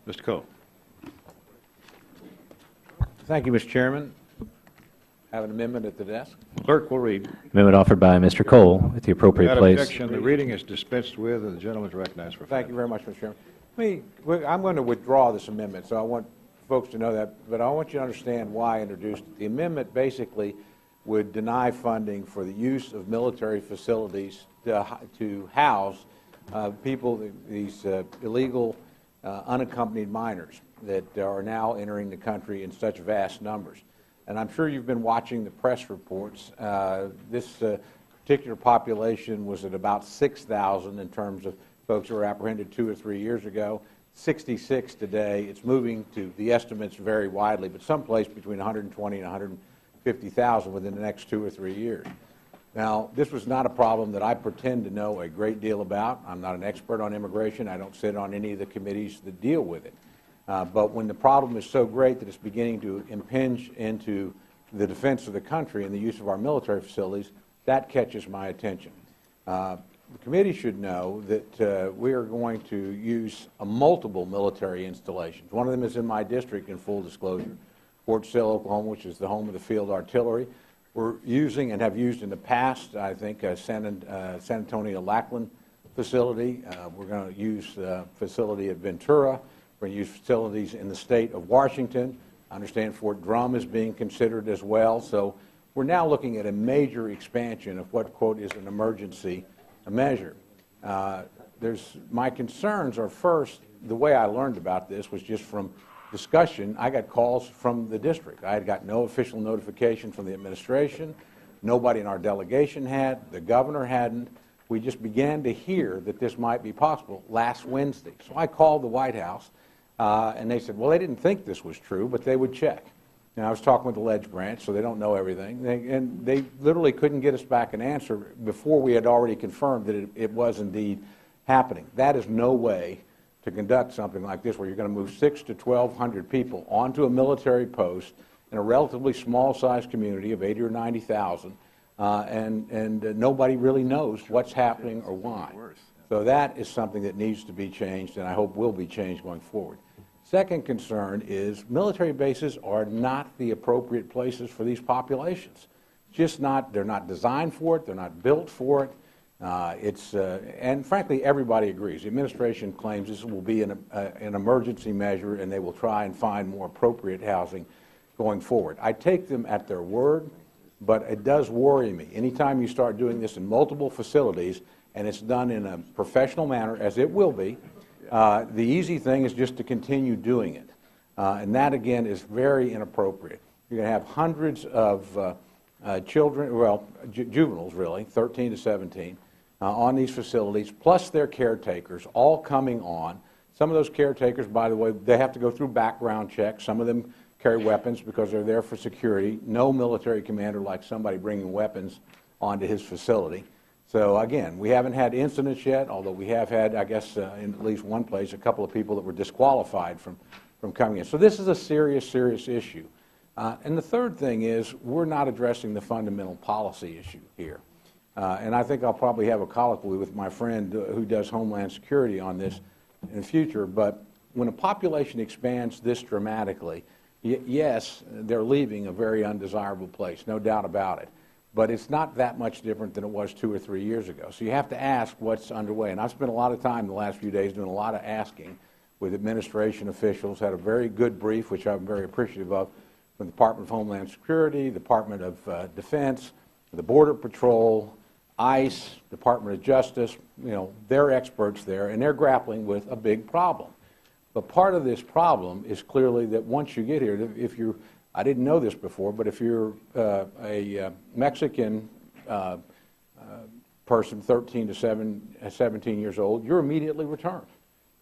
Mr. Cole. Thank you, Mr. Chairman. Have an amendment at the desk. Clerk will read. Amendment offered by Mr. Cole at the appropriate Without place. objection, the reading is dispensed with, and the gentleman is recognized for 5 Thank you very much, Mr. Chairman. I'm going to withdraw this amendment, so I want folks to know that, but I want you to understand why I introduced it. The amendment basically would deny funding for the use of military facilities to house people, these illegal unaccompanied minors that are now entering the country in such vast numbers. And I'm sure you've been watching the press reports. This particular population was at about 6,000 in terms of folks who were apprehended 2 or 3 years ago. 66 today. It's moving to, the estimates vary widely, but someplace between 120 and 150,000 within the next 2 or 3 years. Now, this was not a problem that I pretend to know a great deal about. I'm not an expert on immigration. I don't sit on any of the committees that deal with it. But when the problem is so great that it's beginning to impinge into the defense of the country and the use of our military facilities, that catches my attention. The committee should know that we are going to use multiple military installations. One of them is in my district, in full disclosure, Fort Sill, Oklahoma, which is the home of the field artillery. We're using and have used in the past, I think, San Antonio Lackland facility. We're going to use the facility at Ventura. We're going to use facilities in the state of Washington. I understand Fort Drum is being considered as well. So we're now looking at a major expansion of what, quote, is an emergency measure. My concerns are, first, the way I learned about this was just from discussion. I got calls from the district. I had got no official notification from the administration. Nobody in our delegation had. The governor hadn't. We just began to hear that this might be possible last Wednesday. So I called the White House, and they said, well, they didn't think this was true, but they would check. And I was talking with the Ledge branch, so they don't know everything. And they literally couldn't get us back an answer before we had already confirmed that it was indeed happening. That is no way to conduct something like this, where you're going to move 600 to 1,200 people onto a military post in a relatively small-sized community of 80 or 90,000, and nobody really knows what's happening or why. So that is something that needs to be changed, and I hope will be changed going forward. Second concern is military bases are not the appropriate places for these populations. Just not, they're not designed for it, they're not built for it. And frankly, everybody agrees. The administration claims this will be an emergency measure, and they will try and find more appropriate housing going forward. I take them at their word, but it does worry me. Anytime you start doing this in multiple facilities, and it's done in a professional manner, as it will be, the easy thing is just to continue doing it. And that, again, is very inappropriate. You're going to have hundreds of children, well, juveniles really, 13 to 17, on these facilities, plus their caretakers, all coming on. Some of those caretakers, by the way, they have to go through background checks. Some of them carry weapons because they're there for security. No military commander likes somebody bringing weapons onto his facility. So again, we haven't had incidents yet, although we have had, I guess, in at least one place, a couple of people that were disqualified from coming in. So this is a serious, serious issue. And the third thing is, we're not addressing the fundamental policy issue here. And I think I'll probably have a colloquy with my friend who does Homeland Security on this in the future. But when a population expands this dramatically, yes, they're leaving a very undesirable place, no doubt about it. But it's not that much different than it was 2 or 3 years ago. So you have to ask what's underway. And I've spent a lot of time the last few days doing a lot of asking with administration officials, had a very good brief, which I'm very appreciative of, from the Department of Homeland Security, Department of Defense, the Border Patrol, ICE, Department of Justice. You know, they're experts there, and they're grappling with a big problem. But part of this problem is clearly that once you get here, if you're, I didn't know this before, but if you're a Mexican person, 13 to 17 years old, you're immediately returned.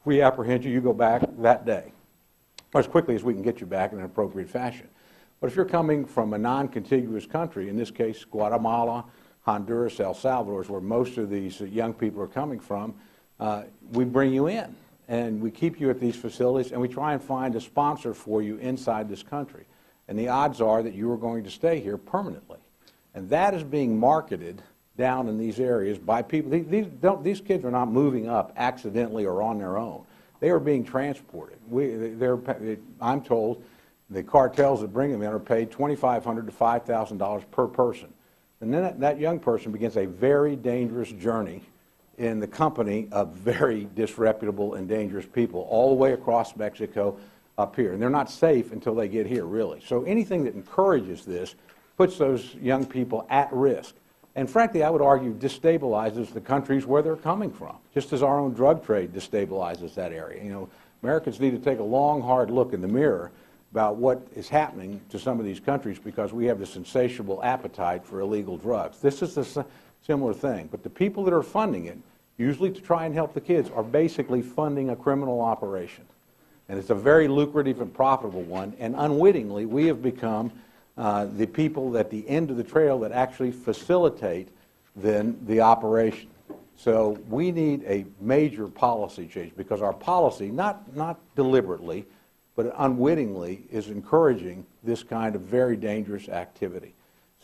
If we apprehend you, you go back that day, or as quickly as we can get you back in an appropriate fashion. But if you're coming from a non-contiguous country, in this case Guatemala, Honduras, El Salvador is where most of these young people are coming from, we bring you in. And we keep you at these facilities, and we try and find a sponsor for you inside this country. And the odds are that you are going to stay here permanently. And that is being marketed down in these areas by people. These kids are not moving up accidentally or on their own. They are being transported. I'm told the cartels that bring them in are paid $2,500 to $5,000 per person. And then that young person begins a very dangerous journey in the company of very disreputable and dangerous people all the way across Mexico up here. And they're not safe until they get here, really. So anything that encourages this puts those young people at risk. And frankly, I would argue destabilizes the countries where they're coming from, just as our own drug trade destabilizes that area. You know, Americans need to take a long, hard look in the mirror about what is happening to some of these countries because we have this insatiable appetite for illegal drugs. This is a similar thing. But the people that are funding it, usually to try and help the kids, are basically funding a criminal operation. And it's a very lucrative and profitable one. And unwittingly, we have become the people at the end of the trail that actually facilitate then the operation. So we need a major policy change because our policy, not deliberately, but unwittingly, is encouraging this kind of very dangerous activity.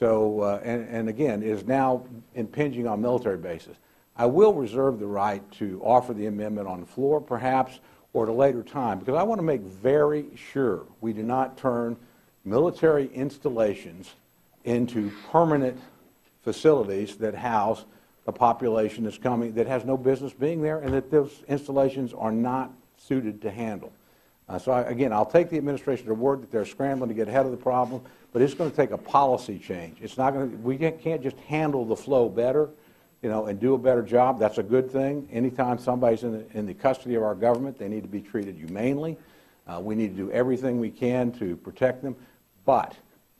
So, and again, is now impinging on military bases. I will reserve the right to offer the amendment on the floor, perhaps, or at a later time, because I want to make very sure we do not turn military installations into permanent facilities that house a population that's coming that has no business being there and that those installations are not suited to handle. Again, I'll take the administration to word that they're scrambling to get ahead of the problem, but it's going to take a policy change. It's not going to, we can't just handle the flow better, you know, and do a better job. That's a good thing. Anytime somebody's in the custody of our government, they need to be treated humanely. We need to do everything we can to protect them. But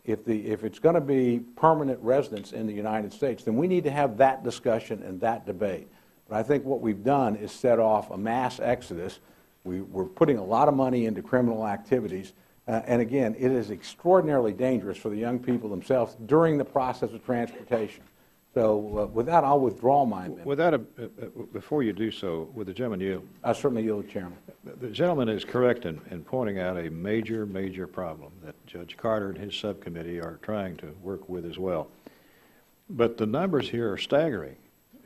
if it's going to be permanent residence in the United States, then we need to have that discussion and that debate. But I think what we've done is set off a mass exodus. We're putting a lot of money into criminal activities. And again, it is extraordinarily dangerous for the young people themselves during the process of transportation. So with that, I'll withdraw my amendment. With that, before you do so, would the gentleman yield? I certainly yield, Chairman. The gentleman is correct in pointing out a major, major problem that Judge Carter and his subcommittee are trying to work with as well. But the numbers here are staggering,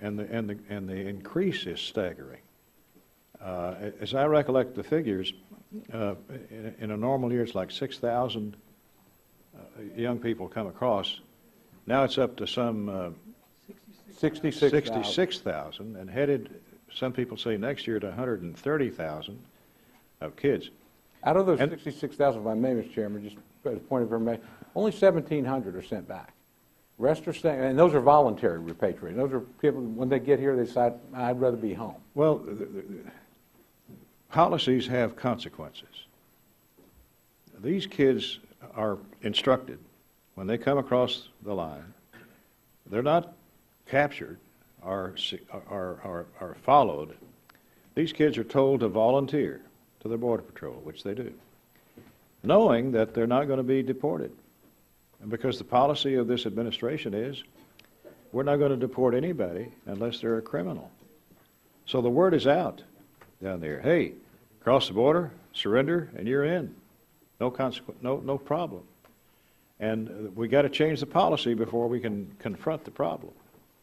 and the increase is staggering. As I recollect the figures, in a normal year, it's like 6,000 young people come across. Now it's up to some 66,000, and headed, some people say next year, to 130,000 of kids. Out of those 66,000, if I may, Mr. Chairman, just as a point of information, only 1,700 are sent back. Rest are staying, and those are voluntary repatriation. Those are people, when they get here, they decide, I'd rather be home. Well, policies have consequences. These kids are instructed when they come across the line. They're not captured or followed. These kids are told to volunteer to the Border Patrol, which they do, knowing that they're not going to be deported. And because the policy of this administration is, we're not going to deport anybody unless they're a criminal. So the word is out down there. Hey, cross the border, surrender, and you're in. No consequence, no problem. And we got to change the policy before we can confront the problem.